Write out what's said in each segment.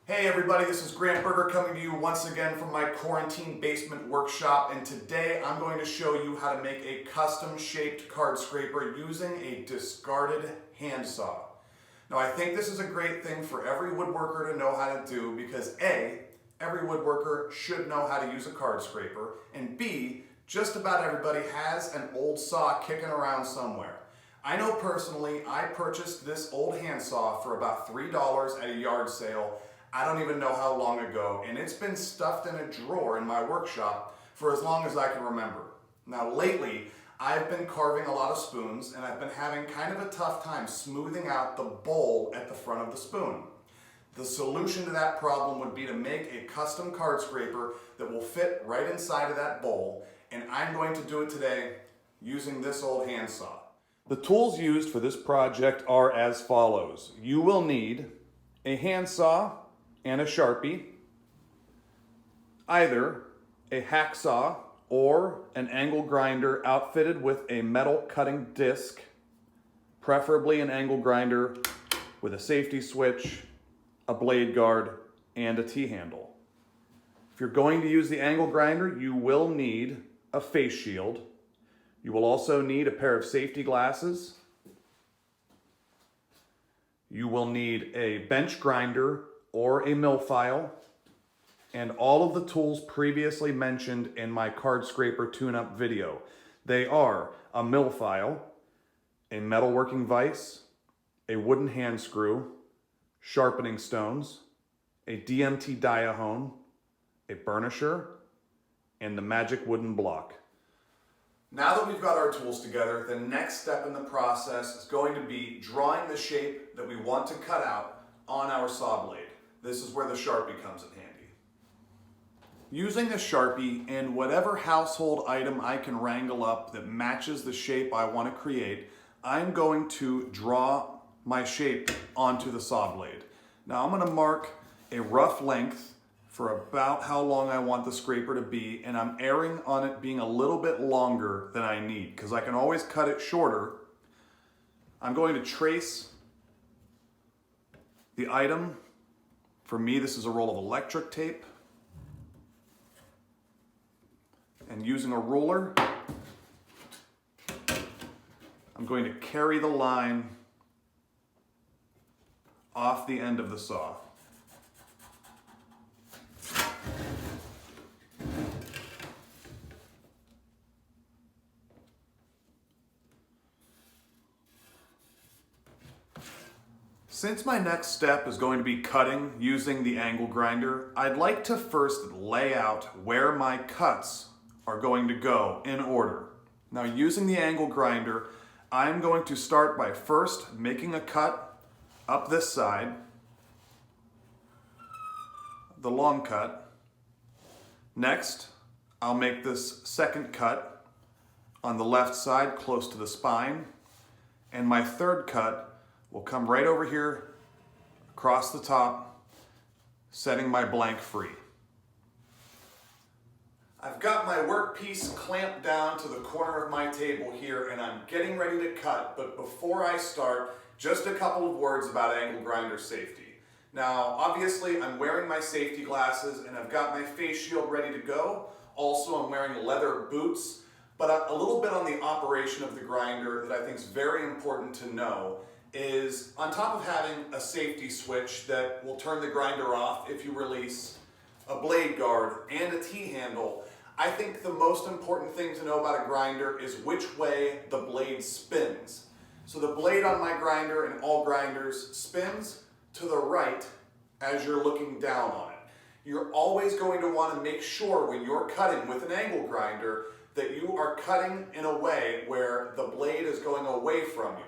Hey everybody, this is Grant Berger coming to you once again from my quarantine basement workshop, and today I'm going to show you how to make a custom shaped card scraper using a discarded handsaw. Now I think this is a great thing for every woodworker to know how to do because A, every woodworker should know how to use a card scraper, and B, just about everybody has an old saw kicking around somewhere. I know personally I purchased this old handsaw for about $3 at a yard sale. I don't even know how long ago, and it's been stuffed in a drawer in my workshop for as long as I can remember. Now lately, I've been carving a lot of spoons, and I've been having kind of a tough time smoothing out the bowl at the front of the spoon. The solution to that problem would be to make a custom card scraper that will fit right inside of that bowl, and I'm going to do it today using this old handsaw. The tools used for this project are as follows. You will need a handsaw and a Sharpie, either a hacksaw or an angle grinder outfitted with a metal cutting disc, preferably an angle grinder with a safety switch, a blade guard, and a T-handle. If you're going to use the angle grinder, you will need a face shield. You will also need a pair of safety glasses. You will need a bench grinder or a mill file, and all of the tools previously mentioned in my card scraper tune-up video. They are a mill file, a metalworking vise, a wooden hand screw, sharpening stones, a DMT diahone, a burnisher, and the magic wooden block. Now that we've got our tools together, the next step in the process is going to be drawing the shape that we want to cut out on our saw blade. This is where the Sharpie comes in handy. Using the Sharpie and whatever household item I can wrangle up that matches the shape I want to create, I'm going to draw my shape onto the saw blade. Now I'm going to mark a rough length for about how long I want the scraper to be, and I'm erring on it being a little bit longer than I need because I can always cut it shorter. I'm going to trace the item. For me, this is a roll of electric tape. And using a ruler, I'm going to carry the line off the end of the saw. Since my next step is going to be cutting using the angle grinder, I'd like to first lay out where my cuts are going to go in order. Now using the angle grinder, I'm going to start by first making a cut up this side, the long cut. Next, I'll make this second cut on the left side close to the spine, and my third cut will come right over here across the top, setting my blank free. I've got my workpiece clamped down to the corner of my table here, and I'm getting ready to cut, but before I start, just a couple of words about angle grinder safety. Now, obviously, I'm wearing my safety glasses and I've got my face shield ready to go. Also, I'm wearing leather boots, but a little bit on the operation of the grinder that I think is very important to know is on top of having a safety switch that will turn the grinder off if you release, a blade guard, and a T-handle, I think the most important thing to know about a grinder is which way the blade spins. So the blade on my grinder and all grinders spins to the right as you're looking down on it. You're always going to want to make sure when you're cutting with an angle grinder that you are cutting in a way where the blade is going away from you.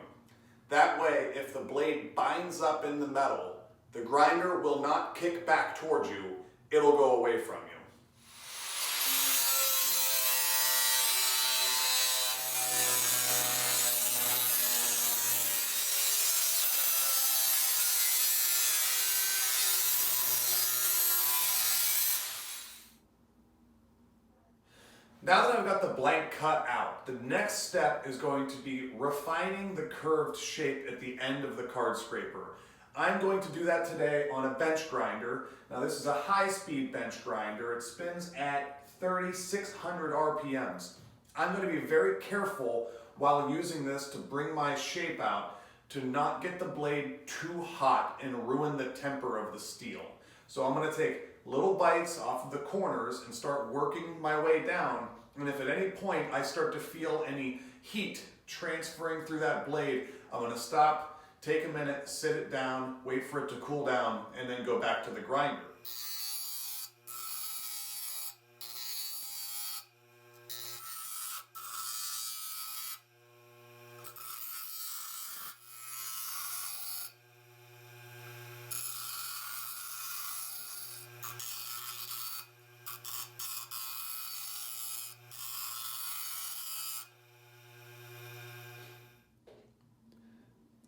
That way, if the blade binds up in the metal, the grinder will not kick back towards you, it'll go away from you. Now that I've got the blank cut out, the next step is going to be refining the curved shape at the end of the card scraper. I'm going to do that today on a bench grinder. Now this is a high-speed bench grinder. It spins at 3,600 RPMs. I'm going to be very careful while using this to bring my shape out to not get the blade too hot and ruin the temper of the steel. So I'm going to take little bites off of the corners and start working my way down. And if at any point I start to feel any heat transferring through that blade, I'm going to stop, take a minute, sit it down, wait for it to cool down, and then go back to the grinder.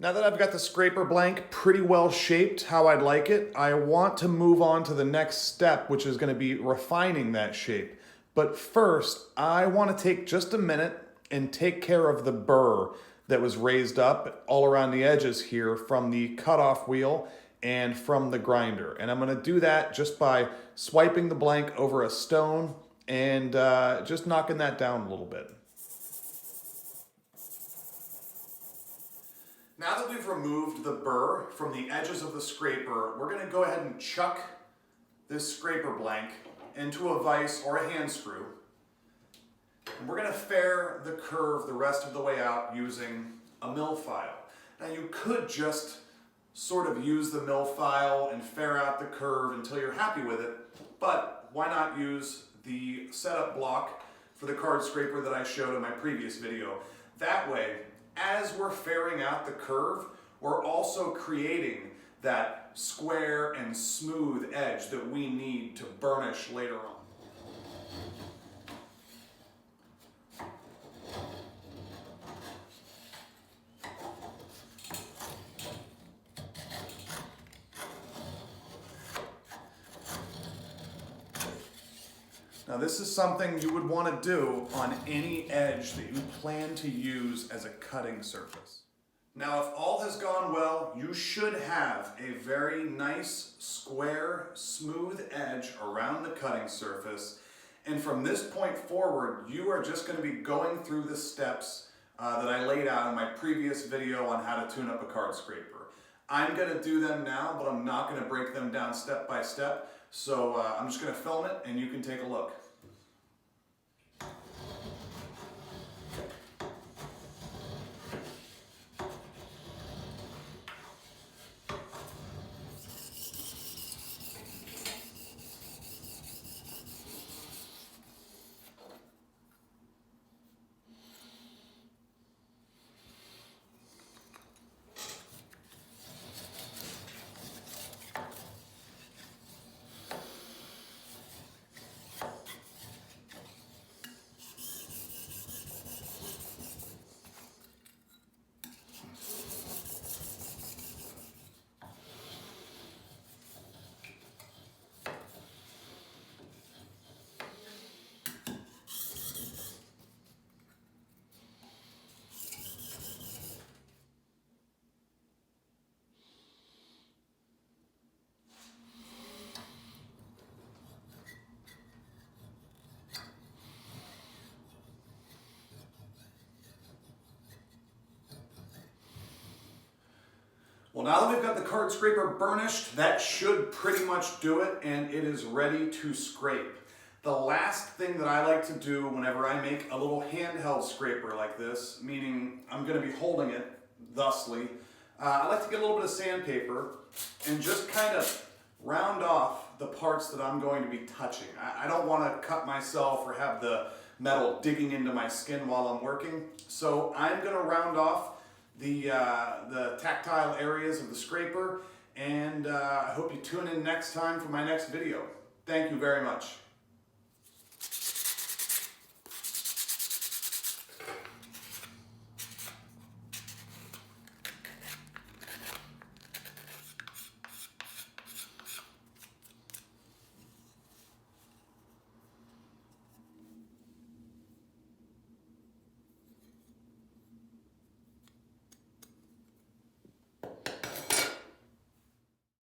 Now that I've got the scraper blank pretty well shaped how I'd like it, I want to move on to the next step, which is going to be refining that shape. But first, I want to take just a minute and take care of the burr that was raised up all around the edges here from the cutoff wheel and from the grinder. And I'm going to do that just by swiping the blank over a stone and just knocking that down a little bit. Now that we've removed the burr from the edges of the scraper, we're going to go ahead and chuck this scraper blank into a vise or a hand screw. And we're going to fair the curve the rest of the way out using a mill file. Now you could just sort of use the mill file and fair out the curve until you're happy with it, but why not use the setup block for the card scraper that I showed in my previous video. That way, as we're fairing out the curve, we're also creating that square and smooth edge that we need to burnish later on. Now this is something you would want to do on any edge that you plan to use as a cutting surface. Now if all has gone well, you should have a very nice, square, smooth edge around the cutting surface. And from this point forward, you are just going to be going through the steps that I laid out in my previous video on how to tune up a card scraper. I'm going to do them now, but I'm not going to break them down step by step. So I'm just going to film it and you can take a look. Well, now that we've got the card scraper burnished, that should pretty much do it, and it is ready to scrape. The last thing that I like to do whenever I make a little handheld scraper like this, meaning I'm going to be holding it thusly, I like to get a little bit of sandpaper and just kind of round off the parts that I'm going to be touching. I don't want to cut myself or have the metal digging into my skin while I'm working, so I'm going to round off the tactile areas of the scraper, and I hope you tune in next time for my next video. Thank you very much.